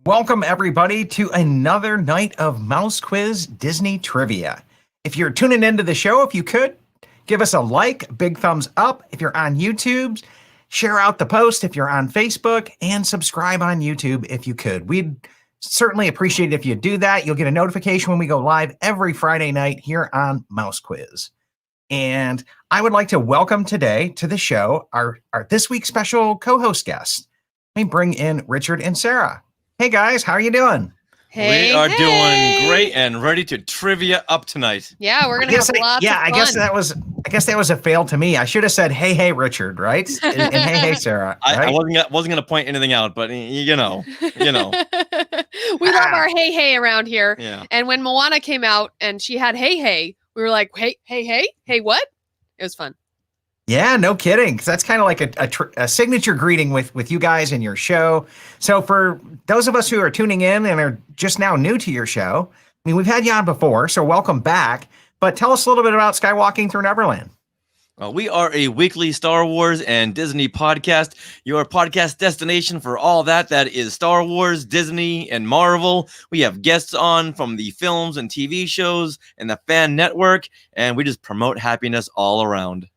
Welcome, everybody, to another night of Mouse Quiz Disney Trivia. If you're tuning into the show, if you could, give us a like, big thumbs up. If you're on YouTube, share out the post if you're on Facebook, and subscribe on YouTube if you could. We'd certainly appreciate it if you do that. You'll get a notification when we go live every Friday night here on Mouse Quiz. And I would like to welcome today to the show our this week's special co-host guest. Let me bring in Richard and Sarah. Hey guys, how are you doing? Hey, we are doing great and ready to trivia up tonight. Yeah, we're gonna have lots of fun. I guess that was a fail to me. I should have said, "Hey, Richard," right? And hey, Sarah. Right? I wasn't gonna point anything out, but you know. We love our hey around here. Yeah. And when Moana came out and she had hey, we were like, hey, what? It was fun. Yeah, no kidding. Because that's kind of like a signature greeting with you guys and your show. So for those of us who are tuning in and are just now new to your show, I mean, we've had you on before, so welcome back. But tell us a little bit about Skywalking through Neverland. We are a weekly Star Wars and Disney podcast, your podcast destination for all that is Star Wars, Disney, and Marvel. We have guests on from the films and TV shows and the fan network, and we just promote happiness all around.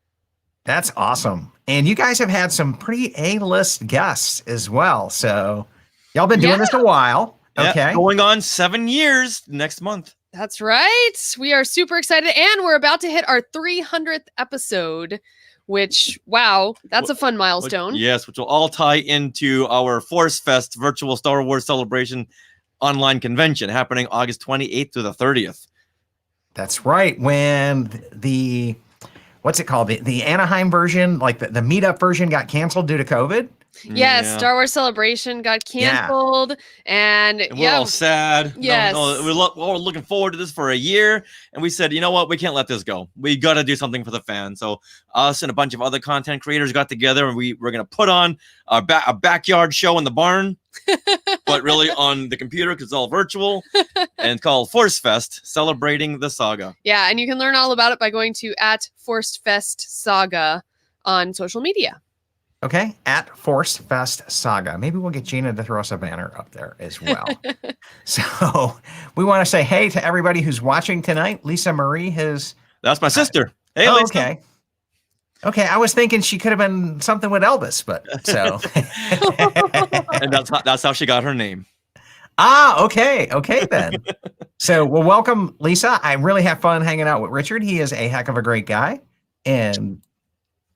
That's awesome. And you guys have had some pretty A-list guests as well. So y'all been doing this a while. Okay. Yeah, going on 7 years next month. That's right. We are super excited. And we're about to hit our 300th episode, which, wow, that's a fun milestone. Which will all tie into our Force Fest virtual Star Wars celebration online convention happening August 28th to the 30th. That's right. When the... what's it called? The Anaheim version, like the meetup version got canceled due to COVID. Yes, yeah. Star Wars Celebration got canceled, and we're all sad. Yes. We're looking forward to this for a year, and we said, you know what, we can't let this go. We got to do something for the fans. So us and a bunch of other content creators got together, and we're going to put on a backyard show in the barn, but really on the computer because it's all virtual, and it's called Force Fest, celebrating the saga. Yeah, and you can learn all about it by going to @ForcedFestSaga on social media. Okay, @ForcedFestSaga. Maybe we'll get Gina to throw us a banner up there as well. So we want to say hey to everybody who's watching tonight. Lisa Marie has... That's my sister. Hey, Lisa. Okay. Okay, I was thinking she could have been something with Elvis, but so... And that's how she got her name. Okay then. So, well, welcome, Lisa. I really have fun hanging out with Richard. He is a heck of a great guy, and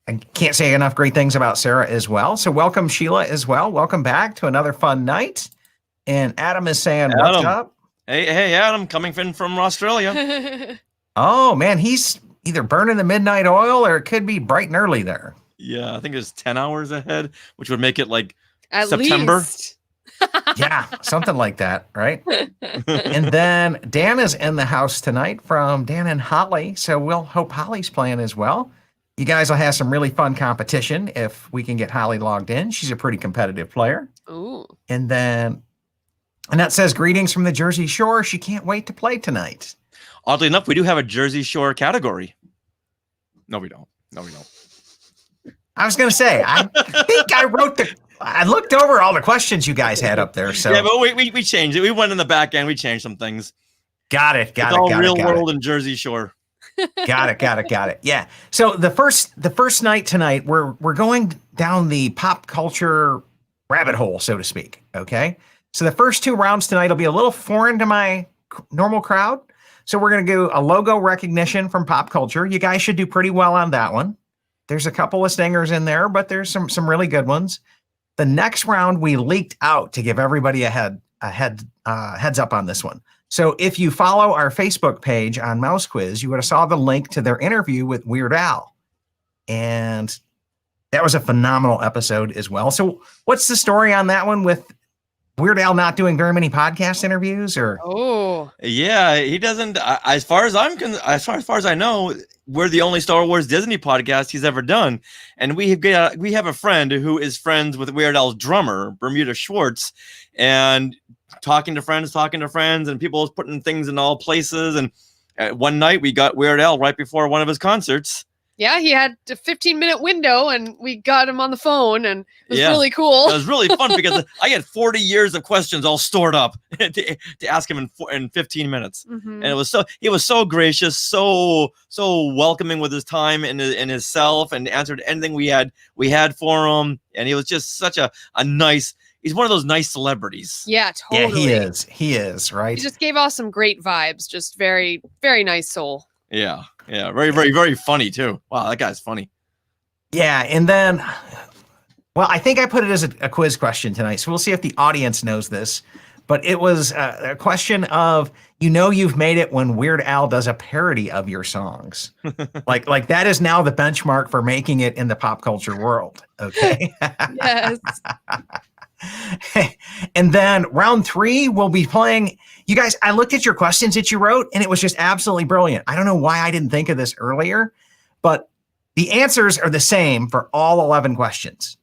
I can't say enough great things about Sarah as well. So welcome, Sheila, as well. Welcome back to another fun night. And Adam is saying, what's up? Hey, Adam, coming in from Australia. Oh, man, he's either burning the midnight oil or it could be bright and early there. Yeah, I think it's 10 hours ahead, which would make it like at September. Least. Yeah, something like that, right? And then Dan is in the house tonight from Dan and Holly. So we'll hope Holly's playing as well. You guys will have some really fun competition if we can get Holly logged in. She's a pretty competitive player. Ooh. And that says greetings from the Jersey Shore. She can't wait to play tonight. Oddly enough, we do have a Jersey Shore category. No, we don't. I was going to say, I think I looked over all the questions you guys had up there. So yeah, but we changed it. We went in the back end. We changed some things. Got it. It's all real world and Jersey Shore. Got it. Yeah. So the first night tonight, we're going down the pop culture rabbit hole, so to speak. Okay. So the first 2 rounds tonight will be a little foreign to my normal crowd. So we're going to do a logo recognition from pop culture. You guys should do pretty well on that one. There's a couple of stingers in there, but there's some really good ones. The next round we leaked out to give everybody a heads up on this one. So if you follow our Facebook page on Mouse Quiz, you would have saw the link to their interview with Weird Al. And that was a phenomenal episode as well. So what's the story on that one with Weird Al not doing very many podcast interviews? Or yeah, he doesn't. As far as I know, we're the only Star Wars Disney podcast he's ever done, and we have a friend who is friends with Weird Al's drummer, Bermuda Schwartz, and talking to friends, and people putting things in all places. And one night we got Weird Al right before one of his concerts, Yeah, he had a 15-minute window, and we got him on the phone, and it was Yeah. really cool. It was really fun because I had 40 years of questions all stored up to ask him in 15 minutes. Mhm. And he was so gracious, so welcoming with his time and his self, and answered anything we had for him. And he was just such a nice. He's one of those nice celebrities. Yeah, totally. Yeah, he is, right? He just gave off some great vibes. Just very, very nice soul. Yeah. Very, very, very funny too. Wow, that guy's funny. Yeah, and then, well, I think I put it as a quiz question tonight, so we'll see if the audience knows this. But it was a question of, you've made it when Weird Al does a parody of your songs. like that is now the benchmark for making it in the pop culture world. Okay. Yes. And then round 3, we'll be playing. You guys, I looked at your questions that you wrote, and it was just absolutely brilliant. I don't know why I didn't think of this earlier, but the answers are the same for all 11 questions.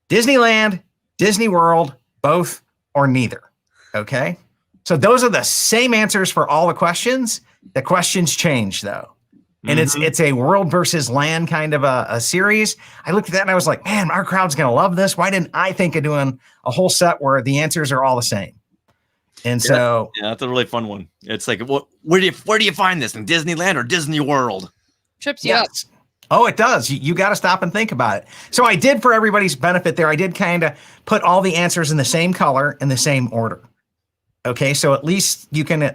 Disneyland, Disney World, both, or neither. Okay? So those are the same answers for all the questions. The questions change, though. And it's a world versus land kind of a series. I looked at that and I was like, man, our crowd's going to love this. Why didn't I think of doing a whole set where the answers are all the same? And so, yeah, that's a really fun one. It's like, where do you find this, in Disneyland or Disney World? Trips you up. Oh, it does. You got to stop and think about it. So I did, for everybody's benefit there, I did kind of put all the answers in the same color in the same order. Okay, so at least you can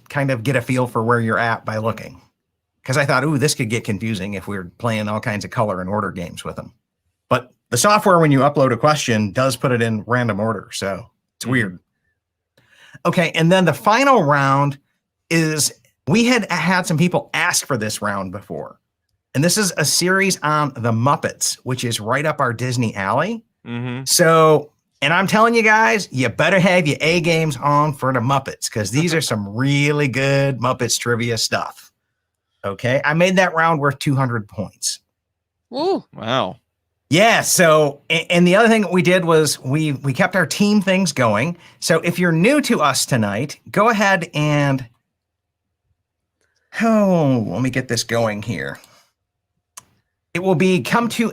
kind of get a feel for where you're at by looking. Because I thought, this could get confusing if we were playing all kinds of color and order games with them. But the software, when you upload a question, does put it in random order. So it's weird. Okay, and then the final round is, we had some people ask for this round before. And this is a series on the Muppets, which is right up our Disney alley. Mm-hmm. So, and I'm telling you guys, you better have your A games on for the Muppets, because these are some really good Muppets trivia stuff. Okay, I made that round worth 200 points. Ooh. Wow. Yeah, so, and the other thing we did was we kept our team things going. So if you're new to us tonight, go ahead and, let me get this going here. It will be come to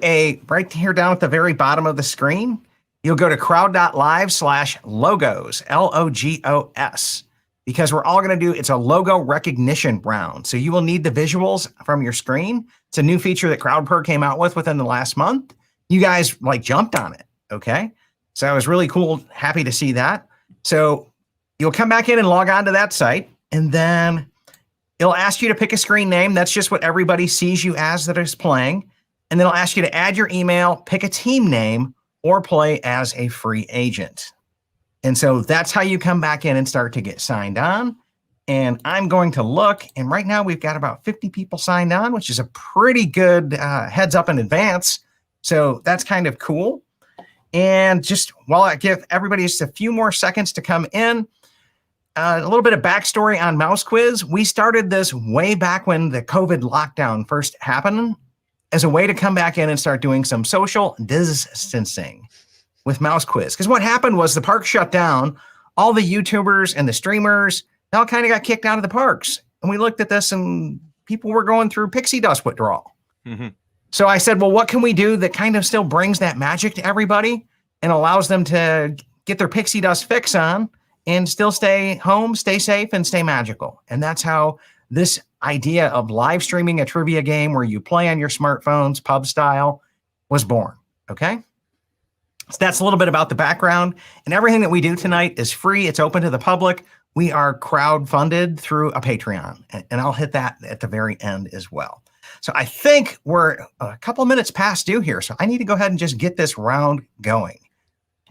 right here down at the very bottom of the screen. You'll go to crowd.live/logos, LOGOS. Because we're all going to do, it's a logo recognition round. So you will need the visuals from your screen. It's a new feature that CrowdPer came out with within the last month. You guys jumped on it. Okay. So it was really cool. Happy to see that. So you'll come back in and log on to that site, and then it'll ask you to pick a screen name. That's just what everybody sees you as that is playing. And then it'll ask you to add your email, pick a team name, or play as a free agent. And so that's how you come back in and start to get signed on. And I'm going to look, and right now we've got about 50 people signed on, which is a pretty good heads up in advance. So that's kind of cool. And just while I give everybody just a few more seconds to come in, a little bit of backstory on Mouse Quiz. We started this way back when the COVID lockdown first happened as a way to come back in and start doing some social distancing with Mouse Quiz. Because what happened was the park shut down. All the YouTubers and the streamers, they all kind of got kicked out of the parks. And we looked at this and people were going through pixie dust withdrawal. Mm-hmm. So I said, well, what can we do that kind of still brings that magic to everybody and allows them to get their pixie dust fix on and still stay home, stay safe, and stay magical. And that's how this idea of live streaming a trivia game where you play on your smartphones, pub style, was born. Okay? So that's a little bit about the background, and everything that we do tonight is free. It's open to the public. We are crowd-funded through a Patreon, and I'll hit that at the very end as well. So I think we're a couple of minutes past due here, so I need to go ahead and just get this round going.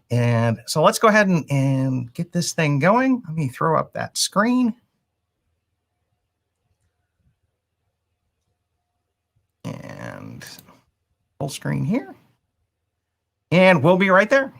And so let's go ahead and get this thing going. Let me throw up that screen. And full screen here. And we'll be right there.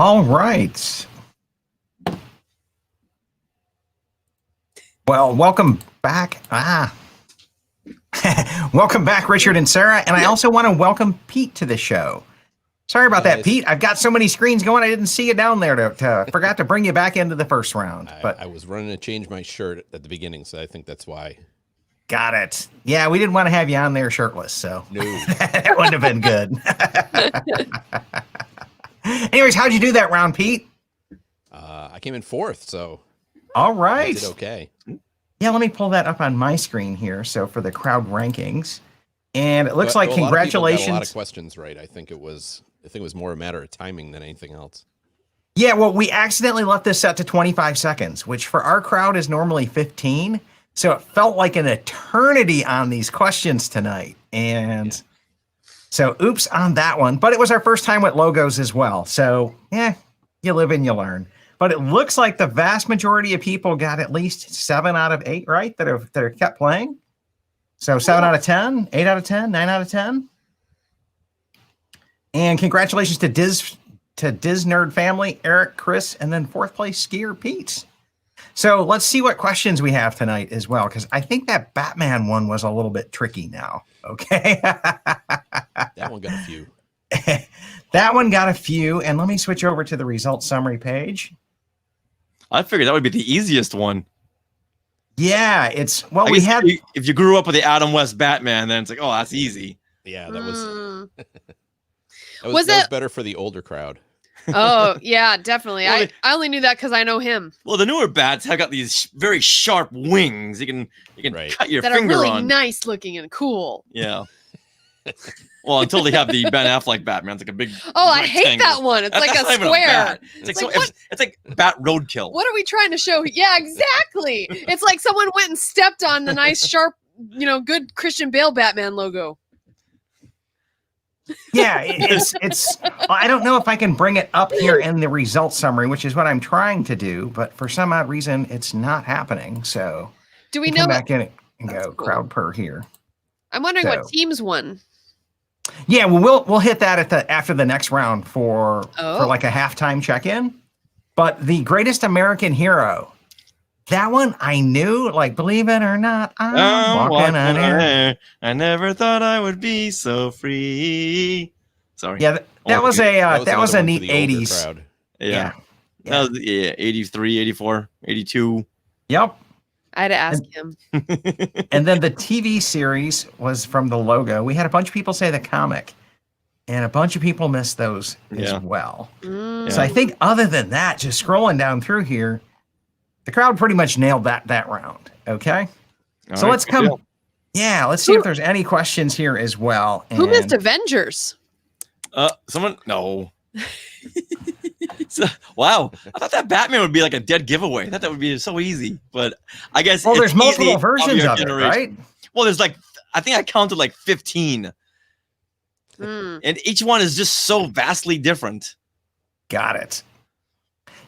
All right. Well, welcome back. Welcome back, Richard and Sarah. And I also want to welcome Pete to the show. Sorry about that, Pete. I've got so many screens going. I didn't see you down there. Forgot to bring you back into the first round. But I was running to change my shirt at the beginning, so I think that's why. Got it. Yeah, we didn't want to have you on there shirtless, so No. that wouldn't have been good. Anyways, how'd you do that round, Pete? I came in fourth, so All I right. did okay. Yeah, let me pull that up on my screen here. So for the crowd rankings, and it looks like Well, a lot of people got congratulations. a lot of questions right. I think it was more a matter of timing than anything else. Yeah, well, we accidentally left this set to 25 seconds, which for our crowd is normally 15. So it felt like an eternity on these questions tonight. And so oops on that one. But it was our first time with logos as well. So yeah, you live and you learn. But it looks like the vast majority of people got at least 7 out of 8, right? That have kept playing. So 7 out of 10, 8 out of 10, 9 out of 10. And congratulations to Diz Nerd family, Eric, Chris, and then 4th place skier Pete. So let's see what questions we have tonight as well, because I think that Batman one was a little bit tricky now. Okay. That one got a few. That one got a few. And let me switch over to the results summary page. I figured that would be the easiest one. Yeah, it's I we guess had if you grew up with the Adam West Batman, then it's like, oh, that's easy. Yeah, that was Was that was it- better for the older crowd. Oh, yeah, definitely. Well, I only knew that because I know him. Well, the newer bats have got these very sharp wings. You can Right. cut your That are finger really on. nice looking and cool. Yeah. Well, until they have the Ben Affleck Batman, it's like a big. Oh, I hate rectangle. that one. It's That's like a not even square. bat. It's like, like, it's like bat roadkill. What are we trying to show? Yeah, exactly. It's like someone went and stepped on the nice, sharp, good Christian Bale Batman logo. yeah, it's I don't know if I can bring it up here in the results summary, which is what I'm trying to do, but for some odd reason it's not happening. So Do we come know? back in and go That's cool. crowd per here. I'm wondering So- what teams won. Yeah, well, we'll hit that after the next round for like a halftime check-in. But the greatest American hero, that one I knew, like believe it or not, I'm walking on air. I never thought I would be so free. Sorry. Yeah, that was a another one for neat the older 80s. crowd. Yeah. That was 83, 84, 82. Yep. I had to ask him. And then the TV series was from the logo. We had a bunch of people say the comic, and a bunch of people missed those Yeah. as well. Mm. So I think other than that, just scrolling down through here, the crowd pretty much nailed that round. Okay. All So right, let's good come. deal. Yeah, let's see if there's any questions here as well. Who missed And- Avengers? Someone? No. Wow. I thought that Batman would be like a dead giveaway. I thought that would be so easy. But I guess. Well, it's there's multiple easy versions your of it, generation. right? Well, there's I think I counted 15. Mm. And each one is just so vastly different. Got it.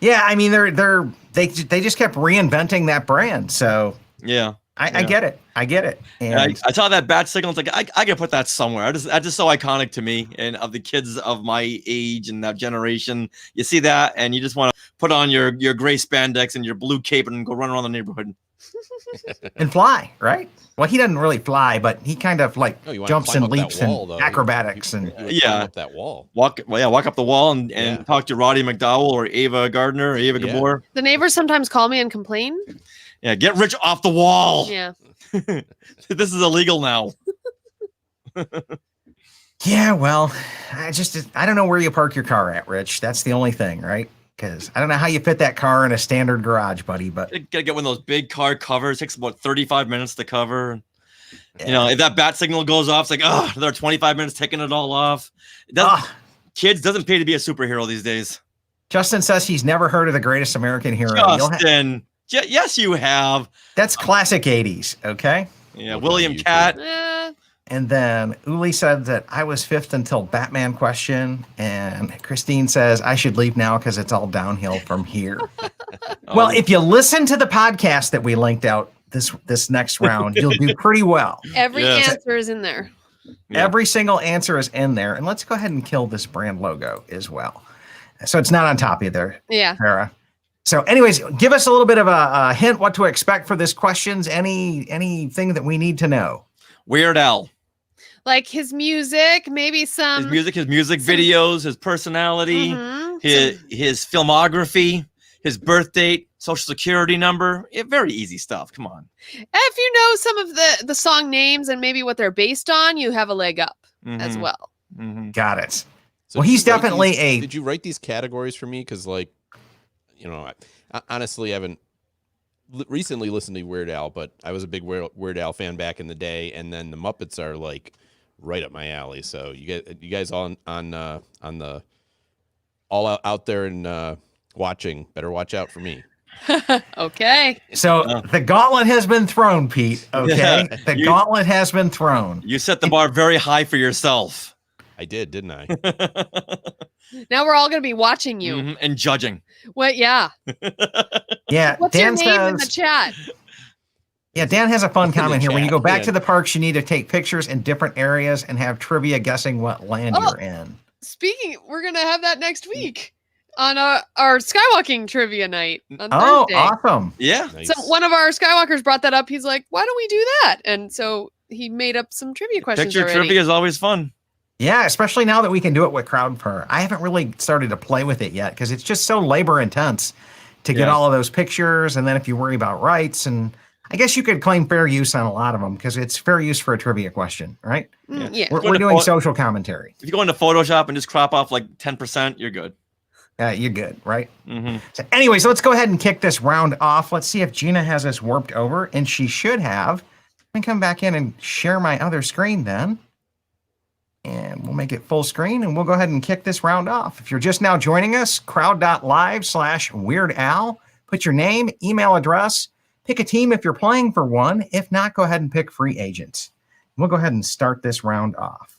Yeah, I mean they just kept reinventing that brand. So Yeah. I get it. I get it. And And I saw that bat signal. It's like I can put that somewhere. That's just so iconic to me and of the kids of my age and that generation. You see that, and you just want to put on your gray spandex and your blue cape and go run around the neighborhood. and fly, right? Well, he doesn't really fly, but he kind of like No, you wanna jumps climb and up that leaps wall, and though. acrobatics You and would climb Yeah. up that wall. Walk up the wall and Yeah. talk to Roddy McDowell or Ava Gardner or Ava Yeah. Gabor. The neighbors sometimes call me and complain. Yeah, get rich off the wall. Yeah. This is illegal now. yeah, well, I don't know where you park your car at, Rich. That's the only thing, right? Because I don't know how you fit that car in a standard garage, buddy, but You gotta get one of those big car covers. Takes about 35 minutes to cover. You know, if that bat signal goes off, it's like, oh, they're 25 minutes taking it all off. It doesn't, Ah, kids doesn't pay to be a superhero these days. Justin says he's never heard of the greatest American hero. You'll ha- Justin, yes, you have. That's classic 80s, okay? Yeah, Look William on YouTube. Cat. And then Uli said that I was fifth until Batman question. And Christine says I should leave now because it's all downhill from here. Well, if you listen to the podcast that we linked out this next round, you'll do pretty well. Every Yes. answer is in there. Yeah. Every single answer is in there. And let's go ahead and kill this brand logo as well. So it's not on top of you there, Yeah. Sarah. So anyways, give us a little bit of a hint what to expect for this questions. Anything that we need to know? Weird Al. Like his music, maybe some His music videos, his personality, Mhm. his filmography, his birth date, social security number. Very easy stuff. Come on. If you know some of the song names and maybe what they're based on, you have a leg up as Mhm. well. Mhm. Got it. So Well, did he's you write definitely these- Did you write these categories for me? Because, like, I honestly haven't recently listened to Weird Al, but I was a big Weird Al fan back in the day, and then the Muppets are like right up my alley. So you guys on the all out there and watching, better watch out for me. Okay. So the gauntlet has been thrown, Pete. Okay, Yeah. the gauntlet has been thrown. You set the bar very high for yourself. I did, didn't I? Now we're all going to be watching you. Mhm, and judging. What? Yeah. Yeah, What's Dan your name in the says. chat? Yeah, Dan has a fun In the comment here. When you chat, go back yeah. to the parks, you need to take pictures in different areas and have trivia guessing what land Oh. you're in. Speaking, we're going to have that next week on our Skywalking trivia night on Oh, Thursday. awesome! Yeah. Nice. So one of our Skywalkers brought that up. He's like, "Why don't we do that?" And so he made up some trivia questions Picture already. trivia is always fun. Yeah, especially now that we can do it with CrowdFur. I haven't really started to play with it yet because it's just so labor intense to get Yes. all of those pictures, and then if you worry about rights, and I guess you could claim fair use on a lot of them because it's fair use for a trivia question, right? Yeah. We're Going to doing pho- social commentary. If you go into Photoshop and just crop off like 10%, you're good. You're good, right? Hmm. So anyways, let's go ahead and kick this round off. Let's see if Gina has us warped over, and she should have. Let me come back in and share my other screen then. And we'll make it full screen, and we'll go ahead and kick this round off. If you're just now joining us, crowd.live/Weird Al. Put your name, email address, pick a team if you're playing for one. If not, go ahead and pick free agents. We'll go ahead and start this round off.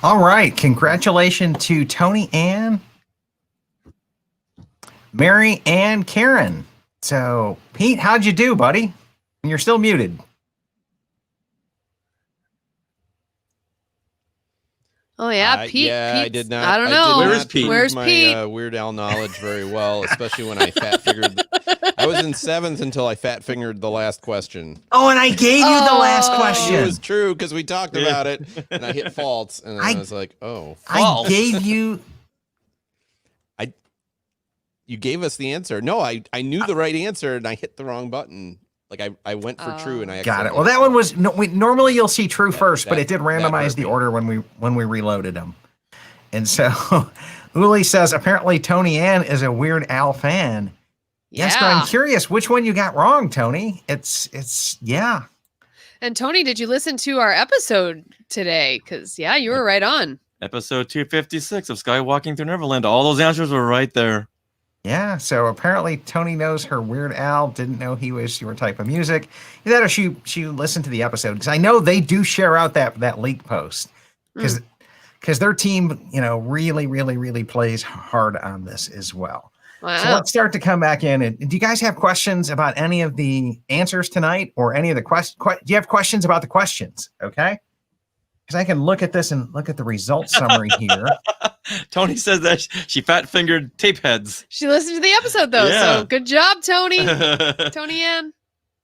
All right. Congratulations to Tony Ann, Mary, and Karen. So, Pete, how'd you do, buddy? You're still muted. Oh yeah, Pete. Yeah, I Pete's- did not. I don't I know. did Where's not Pete? prove Where's my Pete? Weird Al knowledge very well, especially when I fat figured. I was in 7th until I fat fingered the last question. Oh, and I gave you the last Oh. It question. was true because we talked Yeah. about it, and I hit false, and then I- I was like, "Oh, I False. gave you. you gave us the answer." No, I knew the right answer, and I hit the wrong button. Like I went for true, and I Got it. accidentally Well, that hit one false. was normally you'll see true first, but that- it did that randomize hurt the me. order when we reloaded them. And so, Uli says apparently Tony Ann is a Weird Al fan. Yes, but Yeah. I'm curious which one you got wrong, Tony. It's yeah. And Tony, did you listen to our episode today? Because yeah, you were right on. Episode 256 of Skywalking through Neverland. All those answers were right there. Yeah, so apparently Tony knows her Weird Al, didn't know he was your type of music. Either that or she listened to the episode, because I know they do share out that leak post, because their team, really plays hard on this as well. Wow. So let's start to come back in. And do you guys have questions about any of the answers tonight, or any of the questions? Do you have questions about the questions? Okay. Because I can look at this and look at the results summary here. Tony says that she fat fingered tape heads. She listened to the episode though, Yeah. so good job, Tony. Tony Ann.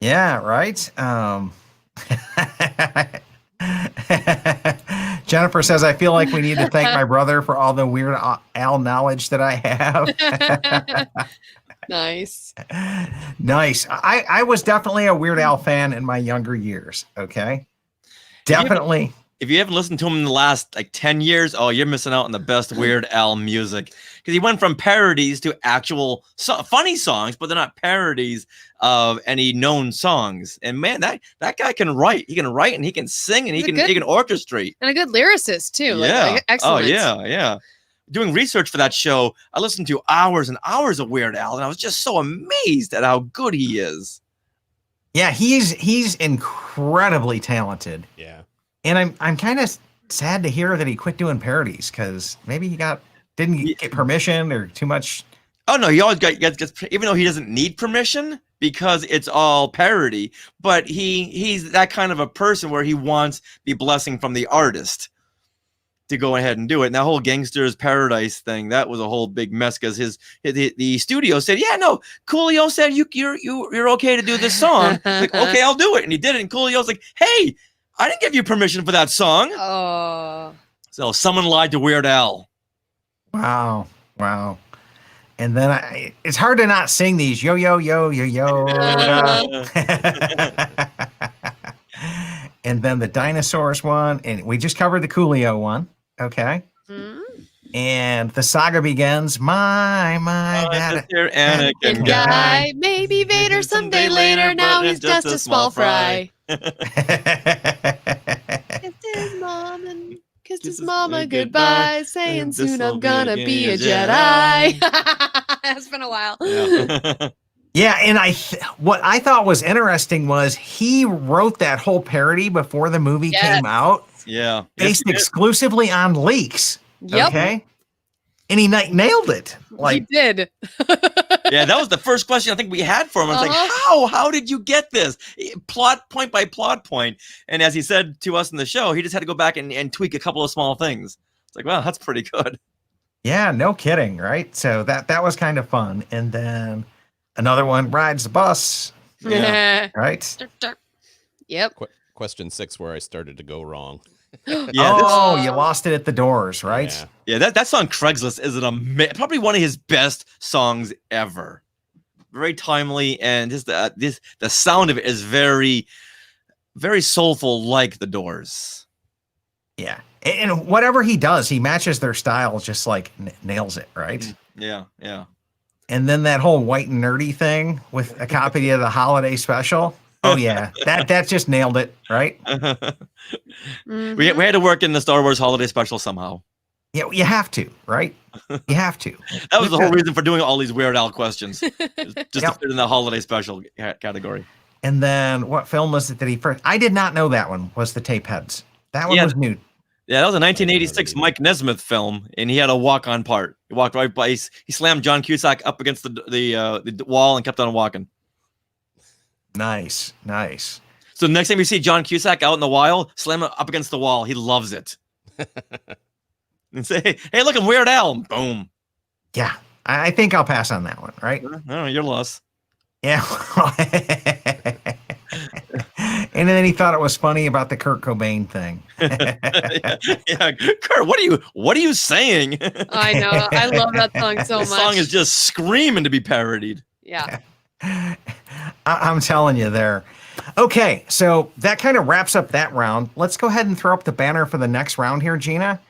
Yeah, right. Jennifer says, I feel like we need to thank my brother for all the Weird Al knowledge that I have. Nice. Nice. I was definitely a Weird Al fan in my younger years. Okay. Definitely. If you haven't listened to him in the last like 10 years, oh, you're missing out on the best Weird Al music. Because he went from parodies to actual funny songs, but they're not parodies of any known songs. And man, that guy can write. He can write and he can sing and he can orchestrate. And a good lyricist too. Yeah. Like, excellent. Oh yeah. Doing research for that show, I listened to hours and hours of Weird Al, and I was just so amazed at how good he is. Yeah, he's incredibly talented. Yeah. And I'm kind of sad to hear that he quit doing parodies because maybe he didn't get permission or too much. Oh no, he always gets even though he doesn't need permission because it's all parody. But he's that kind of a person where he wants the blessing from the artist to go ahead and do it. And that whole Gangster's Paradise thing, that was a whole big mess because the studio said, yeah, no, Coolio said you're okay to do this song. Like, okay, I'll do it. And he did it. And Coolio's like, hey, I didn't give you permission for that song. Oh. So someone lied to Weird Al. Wow. And then it's hard to not sing these yo yo yo yo yo. And then the dinosaurs one, and we just covered the Coolio one. Okay. Mm-hmm. And the saga begins. My that Anakin guy, maybe Vader someday later. Now he's just a small fry. Kissed his mama goodbye, saying soon I'm gonna be a Jedi. It's been a while. Yeah, and what I thought was interesting was he wrote that whole parody before the movie came out. Yeah. Based exclusively on leaks. Yep. Okay. And he nailed it. Like he did. Yeah, that was the first question I think we had for him. I was like, how did you get this? Plot point by plot point. And as he said to us in the show, he just had to go back and tweak a couple of small things. It's like, wow, that's pretty good. Yeah, no kidding, right? So that was kind of fun. And then another one, rides the bus. Yeah. Right? Yep. Question 6, where I started to go wrong. Yeah, you lost it at the doors, right? Yeah, that song Craigslist is probably one of his best songs ever. Very timely, and just the sound of it is very, very soulful, like the Doors. Yeah, and whatever he does, he matches their style, just like nails it, right? Yeah. And then that whole white and nerdy thing with a copy of the holiday special. Oh yeah, that just nailed it, right? Mm-hmm. We had to work in the Star Wars holiday special somehow. Yeah, you have to, right? You have to. That was the whole reason for doing all these Weird Al questions, just to fit in the holiday special category. And then what film was it that he first? I did not know that one was the Tape Heads. That one was new. Yeah, that was a 1986 Mike Nesmith film, and he had a walk-on part. He walked right by. He slammed John Cusack up against the wall and kept on walking. Nice. So the next time you see John Cusack out in the wild, slam him up against the wall. He loves it. And say, hey, look, I'm Weird Al. Boom. Yeah, I think I'll pass on that one, right? No, your loss. Yeah. And then he thought it was funny about the Kurt Cobain thing. Yeah, Kurt, what are you saying? I know. I love that song so much. The song is just screaming to be parodied. Yeah. I'm telling you there. Okay, so that kind of wraps up that round. Let's go ahead and throw up the banner for the next round here, Gina,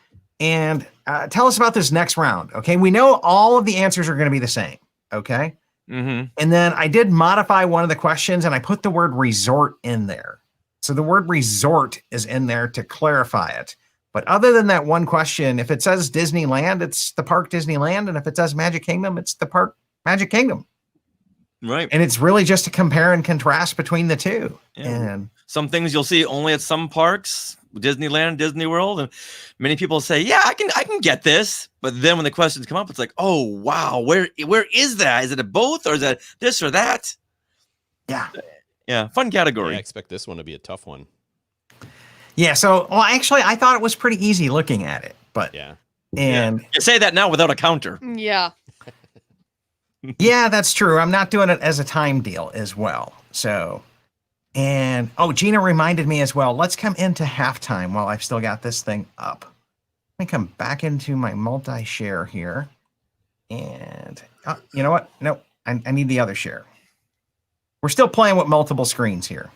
and tell us about this next round. Okay, we know all of the answers are going to be the same. Okay. Mm-hmm. And then I did modify one of the questions and I put the word resort in there. So the word resort is in there to clarify it. But other than that one question, if it says Disneyland, it's the park Disneyland. And if it says Magic Kingdom, it's the park Magic Kingdom. Right. And it's really just a compare and contrast between the two. Yeah. And some things you'll see only at some parks, Disneyland, Disney World, and many people say, "Yeah, I can get this." But then when the questions come up, it's like, "Oh, wow, where is that? Is it a both, or is that this or that?" Yeah, fun category. I expect this one to be a tough one. yeah, so well, actually, I thought it was pretty easy looking at it, but Yeah. and You say that now without a counter. Yeah. yeah, that's true. I'm not doing it as a time deal as well. So And oh, Gina reminded me as well. Let's come into halftime while I've still got this thing up. Let me come back into my multi-share here. And you know what? No, I need the other share. We're still playing with multiple screens here.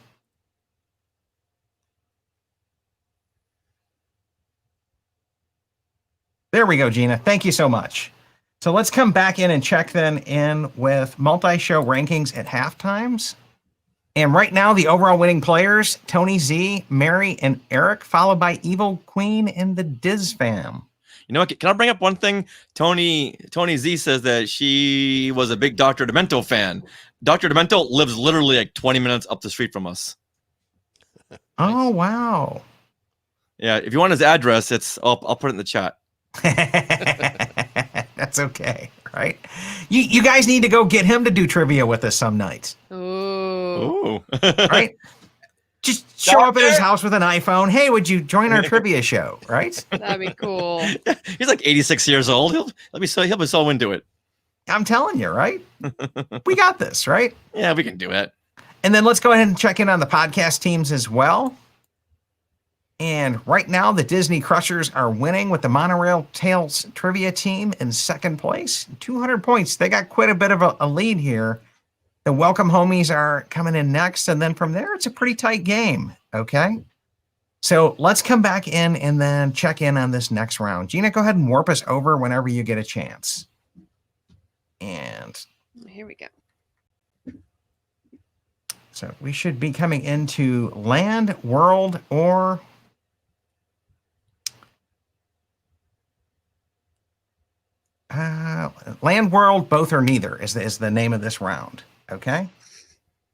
There we go, Gina. Thank you so much. So let's come back in and check then in with multi-show rankings at halftimes. And right now, the overall winning players, Tony Z, Mary, and Eric, followed by Evil Queen and the Diz fam. You know what? Can I bring up one thing? Tony Z says that she was a big Dr. Demento fan. Dr. Demento lives literally like 20 minutes up the street from us. Oh, wow. Yeah, if you want his address, I'll put it in the chat. That's okay, right? You guys need to go get him to do trivia with us some nights. Ooh. Right? Just show up at his house with an iPhone. Hey, would you join our trivia show? Right? That'd be cool. He's like 86 years old. He'll be so into it. I'm telling you, right? We got this, right? Yeah, we can do it. And then let's go ahead and check in on the podcast teams as well. And right now, the Disney Crushers are winning with the Monorail Tales trivia team in second place. 200 points. They got quite a bit of a lead here. The Welcome Homies are coming in next. And then from there, it's a pretty tight game. Okay. So let's come back in and then check in on this next round. Gina, go ahead and warp us over whenever you get a chance. And Here we go. so we should be coming into Land, World, or Land, World, both or neither is the name of this round. Okay.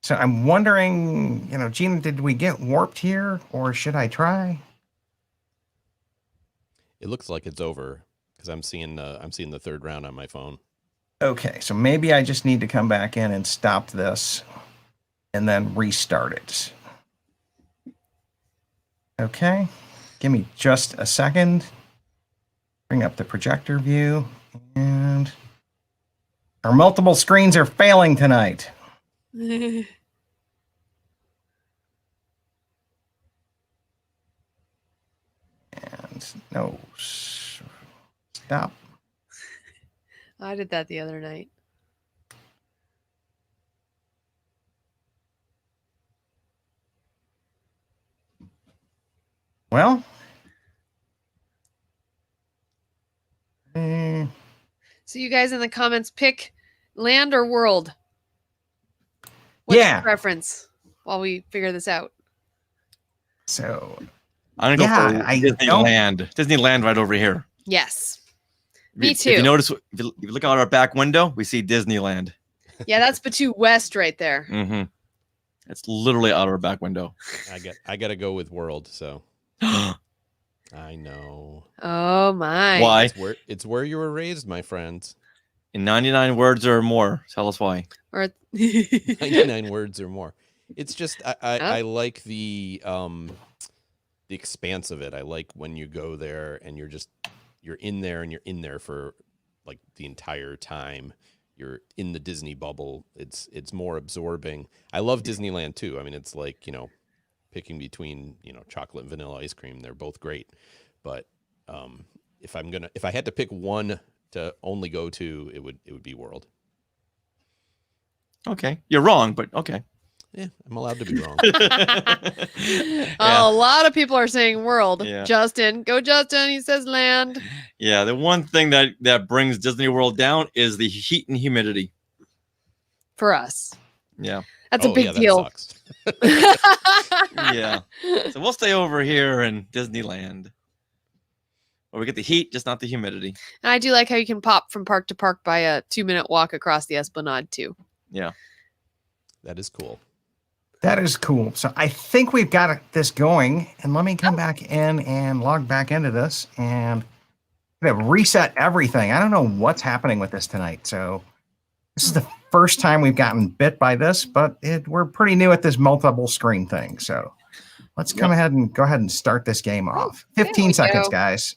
So I'm wondering, Gina, did we get warped here or should I try? It looks like it's over because I'm seeing the third round on my phone. Okay. So maybe I just need to come back in and stop this and then restart it. Okay. Give me just a second. Bring up the projector view. And our multiple screens are failing tonight. And no, stop. I did that the other night. Well, So you guys in the comments pick Land or World. What's Yeah. your preference while we figure this out? so I'm gonna Yeah, go for I Disneyland. Disneyland right over here. Yes. If Me you- too. If you notice, if you look out our back window, we see Disneyland. Yeah, that's Batu West right there. Mm-hmm. It's literally out our back window. I got to go with World. So I know. Oh my. Why? It's where you were raised, my friends. In 99 words or more. Tell us why. Or 99 words or more. It's just I Oh. like the expanse of it. I like when you go there and you're in there and you're in there for like the entire time. You're in the Disney bubble. It's more absorbing. I love Disneyland too. I mean, it's like, picking between, chocolate and vanilla ice cream. They're both great. But if I had to pick one to only go to, it would be World. Okay. You're wrong, but okay. Yeah, I'm allowed to be wrong. A lot of people are saying World. Yeah. Justin, go Justin. He says Land. Yeah, the one thing that brings Disney World down is the heat and humidity. For us. Yeah. That's a big that deal. sucks. Yeah. So we'll stay over here in Disneyland. Where we get the heat, just not the humidity. And I do like how you can pop from park to park by a 2-minute walk across the Esplanade too. Yeah. That is cool. that is cool. So I think we've got this going. And let me come back in and log back into this and reset everything. I don't know what's happening with this tonight. So this is the first time we've gotten bit by this, but we're pretty new at this multiple screen thing. So let's come ahead and start this game off. there 15 we seconds, go. guys.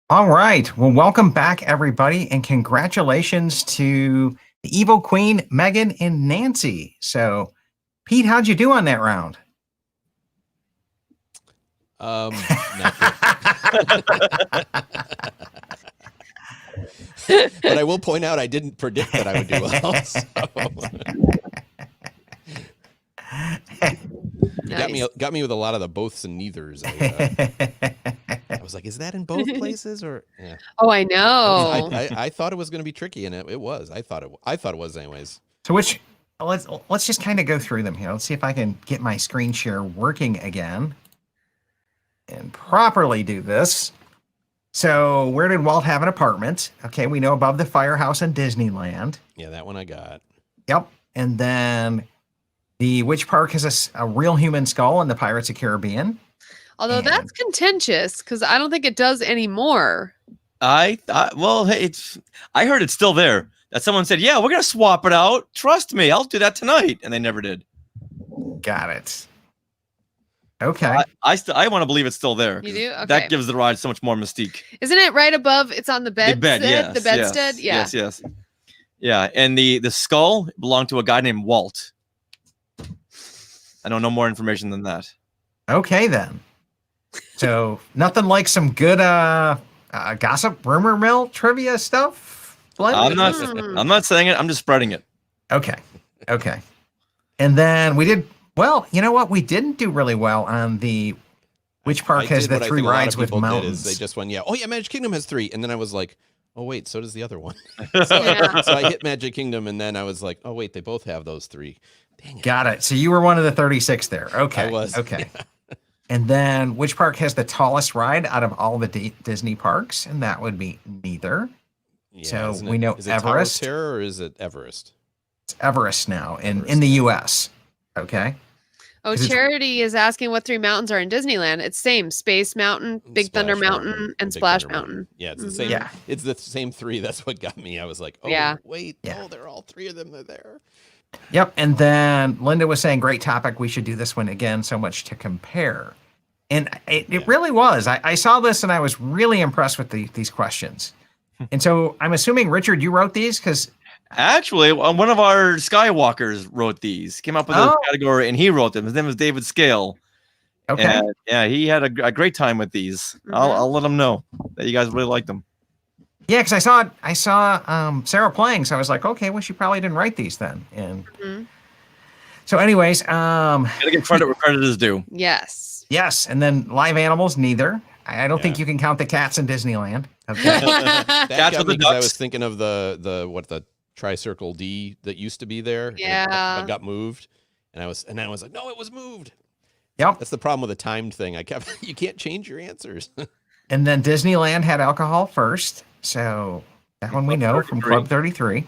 All right. Well, welcome back, everybody, and congratulations to the Evil Queen, Megan, and Nancy. So, Pete, how'd you do on that round? Not good. But I will point out I didn't predict that I would do well. So. Nice. Got me with a lot of the boths and neithers. I was like, is that in both places or? Yeah. Oh, I know. I thought it was going to be tricky, and it was. I thought it was anyways. So let's just kind of go through them here. Let's see if I can get my screen share working again and properly do this. So where did Walt have an apartment? Okay, we know above the firehouse in Disneyland. Yeah, that one I got. Yep. And then which park has a real human skull in the Pirates of Caribbean? Although And- that's contentious because I don't think it does anymore. Well, hey, I heard it's still there. That someone said, yeah, we're gonna swap it out. Trust me, I'll do that tonight, and they never did. Got it. Okay. I want to believe it's still there. You 'cause do? Okay. That gives the ride so much more mystique. Isn't it right above? It's on the bed. The bed, yes, The bedstead. yes, yes. Yeah, and the skull belonged to a guy named Walt. I don't know more information than that. Okay, then. So nothing like some good gossip, rumor mill trivia stuff. I'm not. Hmm. I'm not saying it. I'm just spreading it. Okay. Okay. And then we did well. You know what? We didn't do really well on the which park I has did the what I three think a lot of rides with people did, mountains. is they just went, yeah, oh yeah, Magic Kingdom has 3, and then I was like, oh wait, so does the other one. Yeah. So I hit Magic Kingdom, and then I was like, oh wait, they both have those 3. Dang it. Got it. So you were one of the 36 there. Okay. I was. Okay. And then which park has the tallest ride out of all the Disney parks? And that would be neither. Yeah, So isn't we know is it Tower of Everest. Terror or is it Everest? It's Everest now in Everest the now. US. Okay. Oh, Is it- Charity is asking what 3 mountains are in Disneyland. It's same Space Mountain, Big Thunder Splash Mountain, and Big Splash Thunder Mountain. Yeah, it's the Mhm. same. Yeah. It's the same 3. That's what got me. I was like, oh Yeah. wait, Yeah. no, they're all 3 of them. They're there. Yep. And then Linda was saying, great topic. We should do this one again. So much to compare. And it Yeah. really was. I saw this and I was really impressed with these questions. And so I'm assuming, Richard, you wrote these because Actually, one of our Skywalkers wrote these. Came up with Oh. this category, and he wrote them. His name is David Scale. okay. And, yeah, he had a great time with these. I'll Mhm. I'll let him know that you guys really liked them. Yeah, because I saw Sarah playing, so I was like, okay, well, she probably didn't write these then. And Mhm. so, anyways, Gotta give credit where credit is due. Yes. yes, and then live animals, neither. I don't think Yeah. you can count the cats in Disneyland. Okay. That Cats got with me the 'cause I ducks. was thinking of the Tri-Circle D that used to be there. and it Yeah. got moved, and I was like, no, it was moved. Yep. That's the problem with the timed thing. You can't change your answers. And then Disneyland had alcohol first, so that one we Club know from 33. Club 33.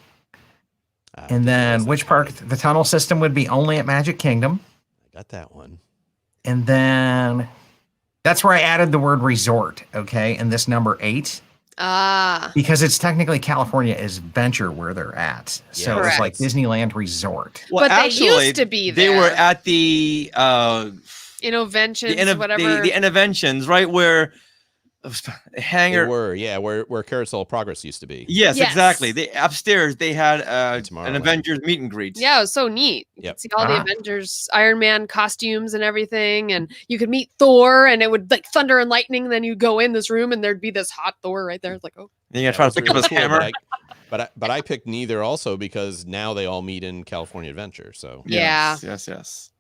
And then which park? The tunnel system would be only at Magic Kingdom. I got that one. And then that's where I added the word resort, okay, in this number 8, Ah. because it's technically California is Venture where they're at. So Yeah. it's like Correct. Disneyland Resort. But they used to be They were there. at the Innoventions, whatever. the interventions, right where They hangar. were, yeah, where Carousel of Progress used to be. Yes, Yes. exactly. They upstairs they had an Tomorrowland. Avengers meet and greet. Yeah, it was so neat. You Yep. could see all the Ah. Avengers, Iron Man costumes and everything, and you could meet Thor, and it would like thunder and lightning. Then you'd go in this room, and there'd be this hot Thor right there. It's like, oh, And you gotta try to That pick up was his really cool, hammer. But I picked neither also because now they all meet in California Adventure. So Yeah. Yes.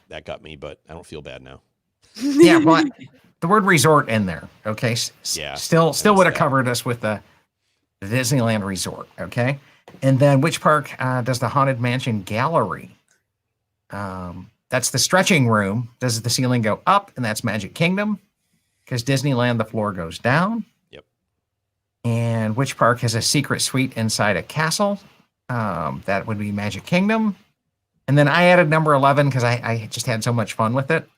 that got me, but I don't feel bad now. Yeah, but the word resort in there, okay? Yeah, Still noticed would have that. covered us with the Disneyland Resort, okay? And then which park does the Haunted Mansion Gallery? That's the stretching room. Does the ceiling go up? And that's Magic Kingdom. Because Disneyland, the floor goes down. Yep. And which park has a secret suite inside a castle? That would be Magic Kingdom. And then I added number 11 because I just had so much fun with it.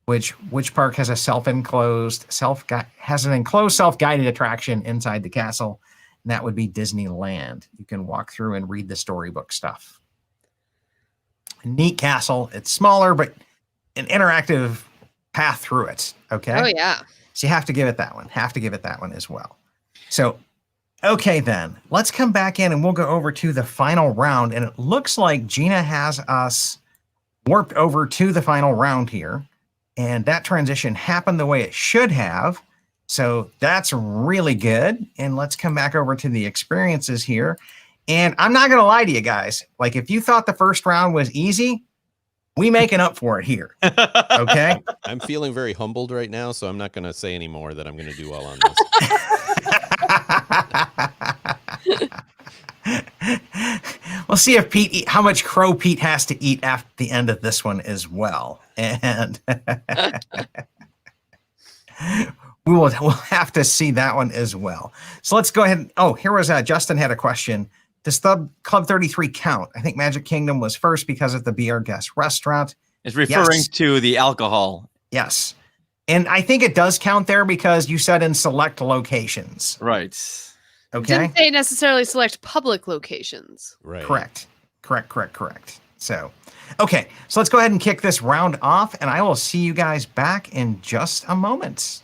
Which park has a an enclosed self-guided attraction inside the castle? And that would be Disneyland. You can walk through and read the storybook stuff. A neat castle. It's smaller, but an interactive path through it. Okay. oh yeah. So you have to give it that one. Have to give it that one as well. So, okay, then let's come back in and we'll go over to the final round. And it looks like Gina has us warped over to the final round here. And that transition happened the way it should have. So that's really good. And let's come back over to the experiences here. And I'm not going to lie to you guys. Like, if you thought the first round was easy, we making up for it here. Okay. I'm feeling very humbled right now, so I'm not going to say any more that I'm going to do well on this. We'll see if how much crow Pete has to eat after the end of this one as well. And we we'll have to see that one as well. So let's go ahead. Oh, here was Justin had a question. Does Club 33 count? I think Magic Kingdom was first because of the Be Our Guest restaurant. It's referring Yes. to the alcohol. Yes. And I think it does count there because you said in select locations. Right. Okay. Didn't say necessarily select public locations. Right. Correct. So, okay. So let's go ahead and kick this round off, and I will see you guys back in just a moment.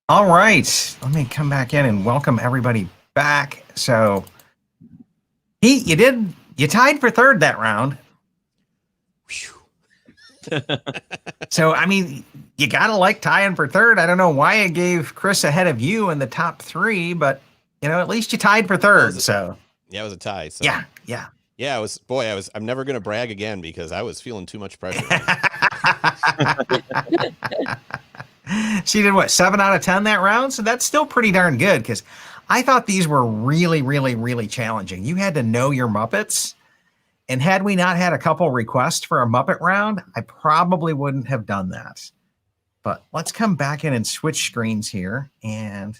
All right, let me come back in and welcome everybody back. So, Pete, you tied for third that round. So, I mean, you gotta like tying for third. I don't know why I gave Chris ahead of you in the top three, but at least you tied for third. So, Yeah, it was a tie. So. yeah. Yeah, I'm never gonna brag again because I was feeling too much pressure. She did what, 7 out of 10 that round? So that's still pretty darn good because I thought these were really, really, really challenging. You had to know your Muppets. And had we not had a couple requests for a Muppet round, I probably wouldn't have done that. But let's come back in and switch screens here. And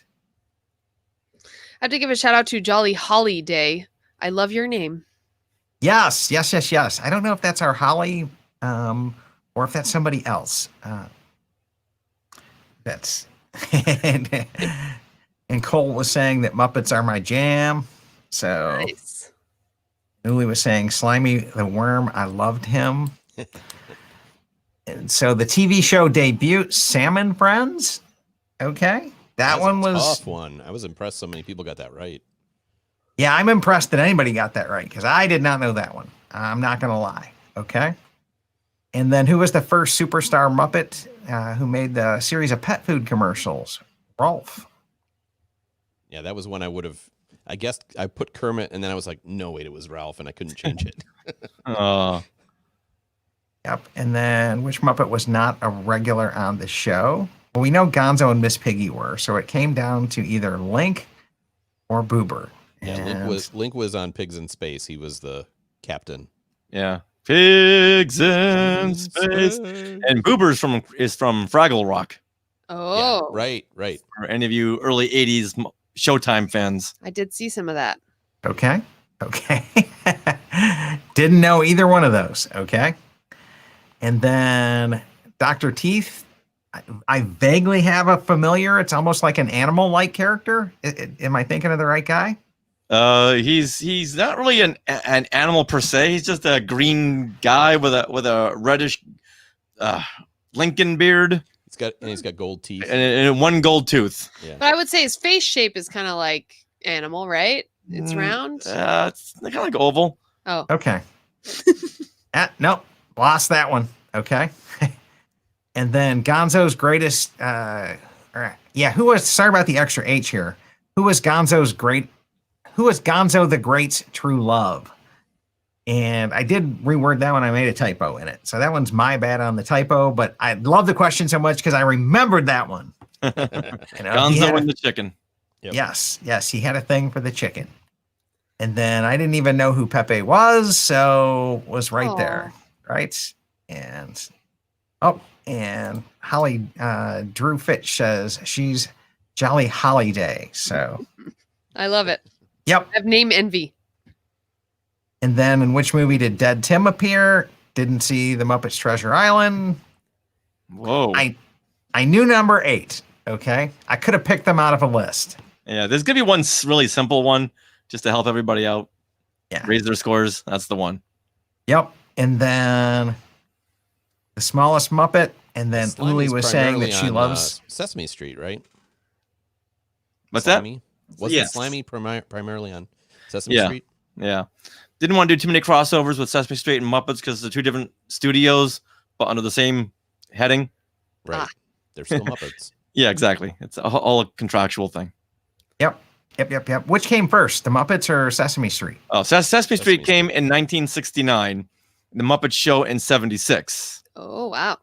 I have to give a shout out to Jolly Holiday. I love your name. yes. I don't know if that's our Holly or if that's somebody else. That's and Cole was saying that Muppets are my jam. So Nice. Newly was saying Slimy the Worm. I loved him. And so the TV show debut, Salmon Friends. Okay. That was one a was tough one. I was impressed so many people got that right. Yeah, I'm impressed that anybody got that right because I did not know that one. I'm not going to lie. Okay. And then who was the first superstar Muppet who made the series of pet food commercials? Rolf. Yeah, that was one I would have. I guess I put Kermit, and then I was like, no, wait, it was Ralph, and I couldn't change it. Yep. And then which Muppet was not a regular on the show? Well, we know Gonzo and Miss Piggy were, so it came down to either Link or Boober. Yeah, And Link was on Pigs in Space. He was the captain. Yeah. Pigs in space. And Boober's is from Fraggle Rock. Oh, Yeah, right. For any of you early 80s Showtime fans. I did see some of that. Okay. Didn't know either one of those. Okay. And then Dr. Teeth. I vaguely have a familiar. It's almost like an animal-like character. Am I thinking of the right guy? He's not really an animal per se. He's just a green guy with a reddish Lincoln beard. He's got gold teeth and one gold tooth. Yeah. But I would say his face shape is kind of like animal, right? It's round. It's kind of like oval. Oh, Okay. Nope. Lost that one. Okay. And then Gonzo's greatest. Who was? Sorry about the extra H here. Who was Gonzo the Great's true love? And I did reword that one. I made a typo in it. So that one's my bad on the typo, but I love the question so much because I remembered that one. Gonzo and the chicken. Yep. Yes. He had a thing for the chicken. And then I didn't even know who Pepe was, so was right there. Right? And Holly Drew Fitch says she's Jolly Holiday. So I love it. Yep. I have name envy. And then in which movie did Dead Tim appear? Didn't see The Muppets Treasure Island. Whoa. I knew number 8. Okay. I could have picked them out of a list. Yeah, there's gonna be one really simple one just to help everybody out. Yeah. Raise their scores. That's the one. Yep. And then the smallest Muppet. And then Slimey's Uli was saying that primarily she on, loves Sesame Street, right? What's that? Slimy? Wasn't Yes. Slimy primarily on Sesame Yeah. Street? Yeah. Didn't want to do too many crossovers with Sesame Street and Muppets because they're two different studios, but under the same heading. Right. They're still Muppets. Yeah, exactly. It's all a contractual thing. Yep. Which came first, the Muppets or Sesame Street? Oh, Sesame Street Street. came in 1969. The Muppet Show in 76. Oh, wow.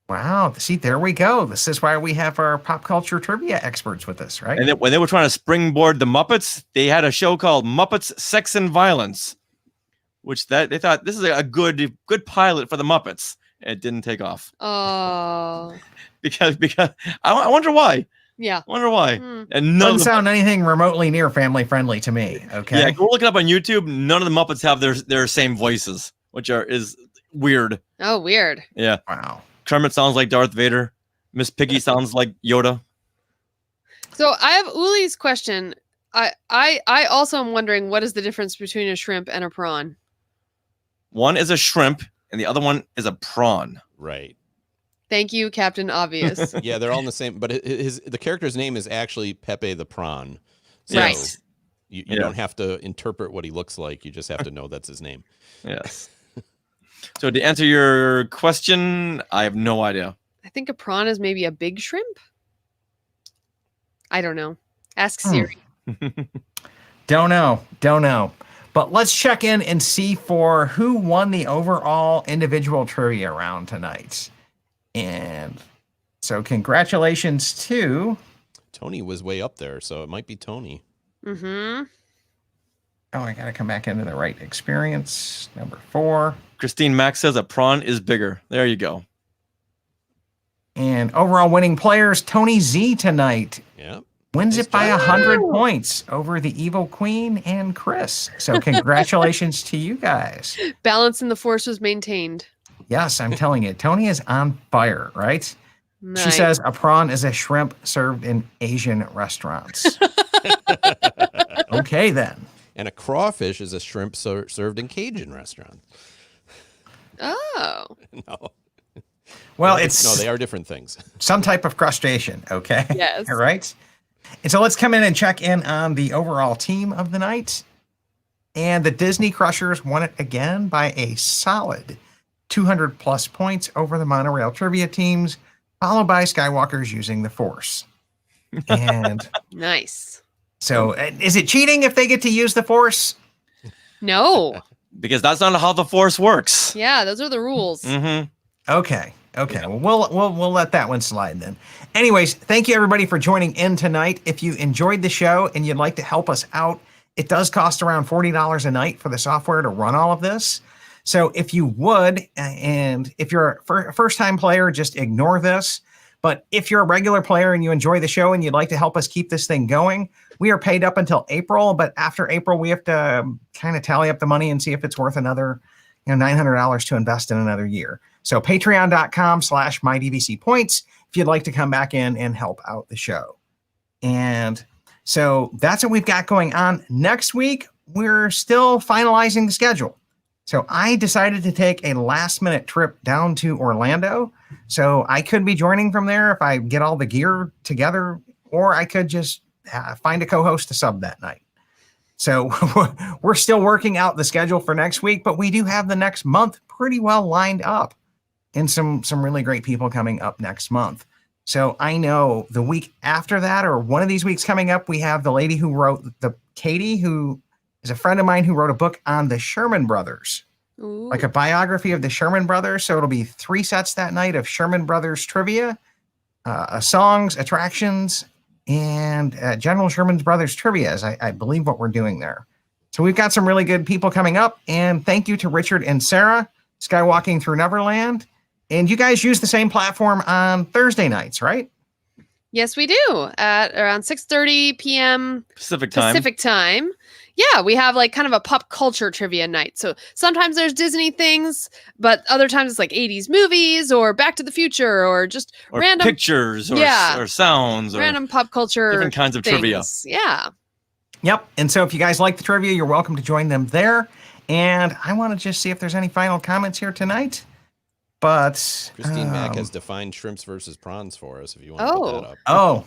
Wow. See, there we go. This is why we have our pop culture trivia experts with us, right? And then when they were trying to springboard the Muppets, they had a show called Muppets Sex and Violence, which they thought this is a good pilot for the Muppets. It didn't take off Oh, because I wonder why. yeah. I wonder why. Hmm. And none Doesn't of the, sound anything remotely near family friendly to me. Okay. yeah, go look it up on YouTube. None of the Muppets have their same voices, which is weird. Oh, weird. Yeah, Wow. Kermit sounds like Darth Vader. Miss Piggy sounds like Yoda. So I have Uli's question. I also am wondering what is the difference between a shrimp and a prawn? One is a shrimp, and the other one is a prawn. Right. Thank you, Captain Obvious. Yeah, they're all in the same, but the character's name is actually Pepe the Prawn. So Right. You Yeah. don't have to interpret what he looks like. You just have to know that's his name. Yes. So to answer your question, I have no idea. I think a prawn is maybe a big shrimp. I don't know. Ask Siri. Don't know. But let's check in and see for who won the overall individual trivia round tonight. And so congratulations to... Tony was way up there, so it might be Tony. Mm-hmm. Oh, I got to come back into the right experience. Number 4. Christine Mack says a prawn is bigger. There you go. And overall winning players, Tony Z tonight Yeah. wins Nice it by job. 100 points over the Evil Queen and Chris. So congratulations to you guys. Balance in the force was maintained. Yes, I'm telling you, Tony is on fire, right? She Nice. says a prawn is a shrimp served in Asian restaurants. Okay, then. And a crawfish is a shrimp served in Cajun restaurant. Oh. No. Well, No, it's they are different things. some type of crustacean, okay? Yes. All right. And so let's come in and check in on the overall team of the night. And the Disney Crushers won it again by a solid 200 plus points over the monorail trivia teams, followed by Skywalkers using the Force. And Nice. so is it cheating if they get to use the Force? No. Because that's not how the Force works. Yeah, those are the rules. Mm-hmm. Okay. Well, we'll let that one slide then. Anyways, thank you everybody for joining in tonight. If you enjoyed the show and you'd like to help us out, it does cost around $40 a night for the software to run all of this. So if you would, and if you're a first-time player, just ignore this. But if you're a regular player and you enjoy the show and you'd like to help us keep this thing going, we are paid up until April. But after April, we have to kind of tally up the money and see if it's worth another, $900 to invest in another year. So patreon.com/mydvcpoints if you'd like to come back in and help out the show. And so that's what we've got going on. Next week, we're still finalizing the schedule. So I decided to take a last minute trip down to Orlando. So I could be joining from there if I get all the gear together, or I could just find a co-host to sub that night. So we're still working out the schedule for next week, but we do have the next month pretty well lined up, and some really great people coming up next month. So I know the week after that, or one of these weeks coming up, we have the lady who wrote Katie, who is a friend of mine who wrote a book on the Sherman Brothers, Ooh. like a biography of the Sherman Brothers. So it'll be 3 sets that night of Sherman Brothers trivia, songs, attractions, and General Sherman Brothers trivia is, I believe, what we're doing there. So we've got some really good people coming up. And thank you to Richard and Sarah, Skywalking Through Neverland. And you guys use the same platform on Thursday nights, right? Yes, we do. At around 6:30 p.m. Pacific time. Pacific time. Yeah, we have like kind of a pop culture trivia night. So sometimes there's Disney things, but other times it's like 80s movies or Back to the Future or just Or random pictures or, Yeah. or sounds or random pop culture different kinds of trivia. things. Yeah. Yep. And so if you guys like the trivia, you're welcome to join them there. And I want to just see if there's any final comments here tonight. But Christine Mack has defined shrimps versus prawns for us if you want to Oh. look that up. Oh,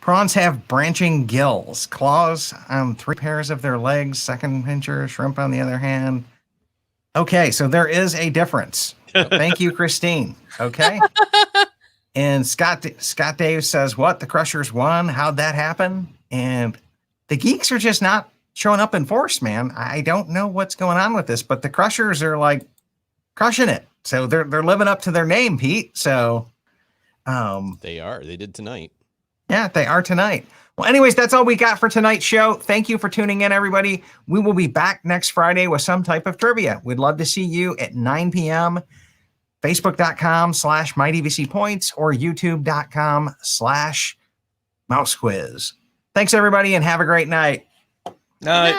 Prawns have branching gills, claws on 3 pairs of their legs, second pincher, shrimp on the other hand. Okay, so there is a difference. Thank you, Christine. Okay. And Scott Dave says, what? The Crushers won? How'd that happen? And the Geeks are just not showing up in force, man. I don't know what's going on with this, but the Crushers are like crushing it. So they're living up to their name, Pete. So They are. They did tonight. yeah, they are tonight. Well, anyways, that's all we got for tonight's show. Thank you for tuning in, everybody. We will be back next Friday with some type of trivia. We'd love to see you at 9 p.m. Facebook.com/MyDVCPoints or YouTube.com/MouseQuiz. Thanks, everybody, and have a great night. Night.